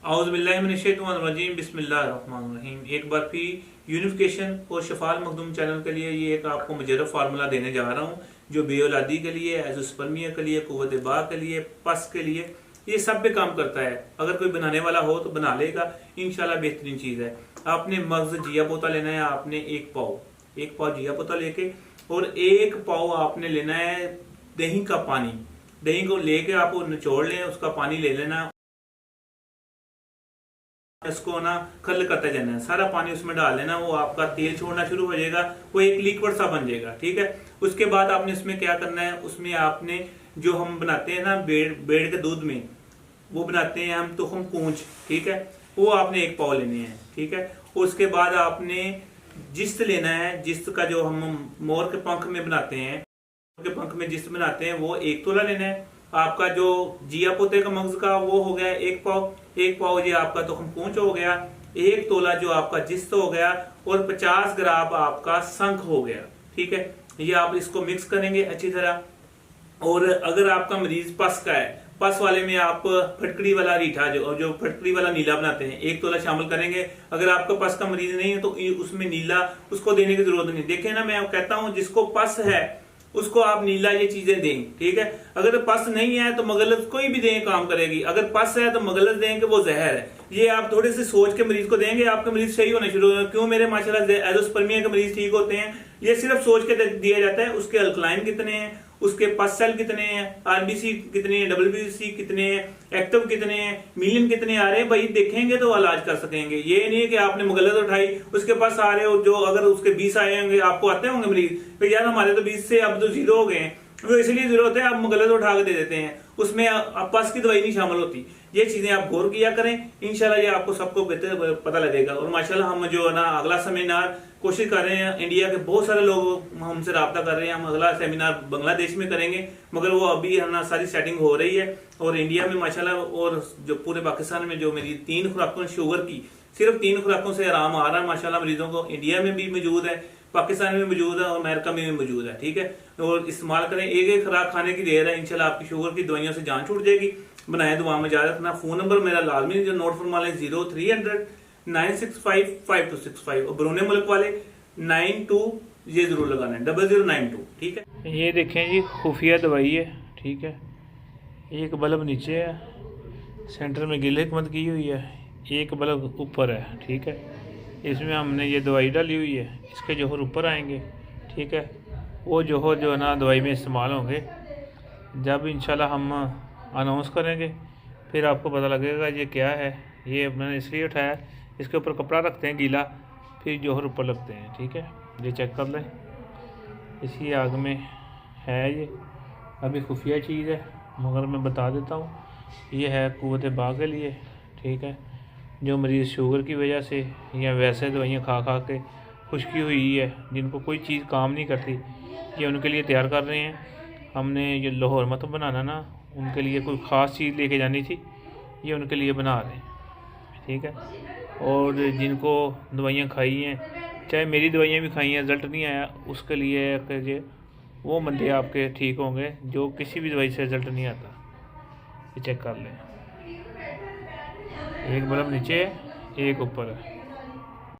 औज़ुबिल्लाहिमिनश्शैतानिर्रजीम बिस्मिल्लाहिर्रहमानिर्रहीम। एक बार फिर यूनिफिकेशन और शफाल मखदूम चैनल के लिए ये एक आपको मुजर्रब फार्मूला देने जा रहा हूँ, जो बेऔलादी के लिए, एज़ोस्पर्मिया के लिए, कुव्वत बा के लिए, पस के लिए, ये सब पे काम करता है। अगर कोई बनाने वाला हो तो बना लेगा, इंशाल्लाह बेहतरीन चीज़ है। आपने मगज़ जिया पोता लेना है, आपने एक पाव जिया पोता लेके, और एक पाव आपने लेना है दही का पानी। दही को लेके आप निचोड़ लें, उसका पानी ले लेना, इसको ना खल करते जाना है, सारा पानी उसमें डाल लेना, वो आपका तेल छोड़ना शुरू हो जाएगा, वो एक लिक्विड सा बन जाएगा। ठीक है। उसके बाद आपने इसमें क्या करना है, उसमें आपने जो हम बनाते हैं ना बेड़ के दूध में, वो बनाते हैं हम तुखम कूंच। ठीक है। वो आपने एक पाव लेने हैं। ठीक है। उसके बाद आपने जिस्त लेना है, जिस्त का जो हम मोर के पंख में बनाते हैं, के पंख में जिस्त बनाते हैं, वो 1 तोला लेना है। आपका जो जिया पोते का मगज का वो हो गया 1 पाव ये आपका तुखम पूंछ हो गया, 1 तोला जो आपका जिस्त हो गया, और 50 ग्राम आपका शंख हो गया। ठीक है। ये आप इसको मिक्स करेंगे अच्छी तरह। और अगर आपका मरीज पस का है, पस वाले में आप फटकड़ी वाला रीठा जो फटकड़ी वाला नीला बनाते हैं, 1 तोला शामिल करेंगे। अगर आपका पस का मरीज नहीं है तो उसमें नीला उसको देने की जरूरत नहीं। देखें ना, मैं कहता हूं जिसको पस है उसको आप नीला ये चीजें दें। ठीक है। अगर पस नहीं है तो मगलत कोई भी दें, काम करेगी। अगर पस है तो मगलत देंगे, वो जहर है। ये आप थोड़े से सोच के मरीज को देंगे, आपके मरीज सही होने शुरू हो। क्यों मेरे माशाल्लाह एज़ोस्पर्मिया के मरीज ठीक होते हैं, ये सिर्फ सोच के दिया जाता है उसके अल्कलाइन कितने हैं, उसके पस सेल कितने हैं, आरबीसी कितने हैं, डब्ल्यूबीसी कितने हैं, एक्टिव कितने हैं, मिलियन कितने आ रहे हैं, भाई देखेंगे तो इलाज कर सकेंगे। ये नहीं है कि आपने मुगलत उठाई उसके पास आ रहे हो, जो अगर उसके 20 आए होंगे, आपको आते होंगे मरीज, तो यार हमारे तो 20 से अब तो 0 हो गए हैं, वो इसलिए 0 होते हैं, आप मुगलत उठा के दे देते हैं, उसमें पस की दवाई नहीं शामिल होती। ये चीजें आप गौर किया करें, इंशाल्लाह ये आपको सबको बेहतर पता लगेगा। और माशाल्लाह हम जो है ना अगला सेमिनार कोशिश कर रहे हैं, इंडिया के बहुत सारे लोग हमसे रब्ता कर रहे हैं, हम अगला सेमिनार बांग्लादेश में करेंगे, मगर वो अभी है ना सारी सेटिंग हो रही है। और इंडिया में माशाल्लाह, और जो पूरे पाकिस्तान में जो मेरी 3 खुराकों शुगर की, सिर्फ 3 खुराकों से आराम आ रहा है माशाल्लाह मरीजों को। इंडिया में भी मौजूद है, पाकिस्तान में मौजूद है, और अमेरिका में भी मौजूद है। ठीक है। और इस्तेमाल करें, एक खुराक खाने की देर है, इंशाल्लाह आपकी शुगर की दवाइयों से जान छूट जाएगी। बनाए दुआ में याद रखना। फोन नंबर मेरा लाजमी जो नोट फरमा लें, 0300 965 5265, और बरूने मुल्क वाले 92 ये जरूर लगाना है, 0092। ठीक है। ये देखें जी, खुफिया दवाई है। ठीक है। एक बल्ब नीचे है, सेंटर में गिल हिकमत की हुई है, एक बल्ब ऊपर है। ठीक है। इसमें हमने ये दवाई डाली हुई है, इसके जोहर ऊपर आएंगे। ठीक है। वो जोहर जो है ना दवाई में इस्तेमाल होंगे, जब इंशाल्लाह हम अनाउंस करेंगे फिर आपको पता लगेगा ये क्या है। ये मैंने इसलिए उठाया, इसके ऊपर कपड़ा रखते हैं गीला, फिर जोहर ऊपर लगते हैं। ठीक है। ये चेक कर लें, इसी आग में है ये, अभी खुफिया चीज़ है, मगर मैं बता देता हूँ, ये है कुव्वत बा के लिए। ठीक है। जो मरीज़ शुगर की वजह से या वैसे दवाइयाँ खा खा के खुश्की हुई है, जिनको कोई चीज़ काम नहीं करती, ये उनके लिए तैयार कर रहे हैं। हमने ये लाहौर मत बनाना ना, उनके लिए कोई ख़ास चीज़ लेके जानी थी, ये उनके लिए बना रहे हैं। ठीक है। और जिनको दवाइयाँ खाई हैं, चाहे मेरी दवाइयाँ भी खाई हैं, रिज़ल्ट नहीं आया, उसके लिए कि वो बंदे आपके ठीक होंगे जो किसी भी दवाई से रिज़ल्ट नहीं आता। ये चेक कर लें, एक बल्ब नीचे है, एक ऊपर है।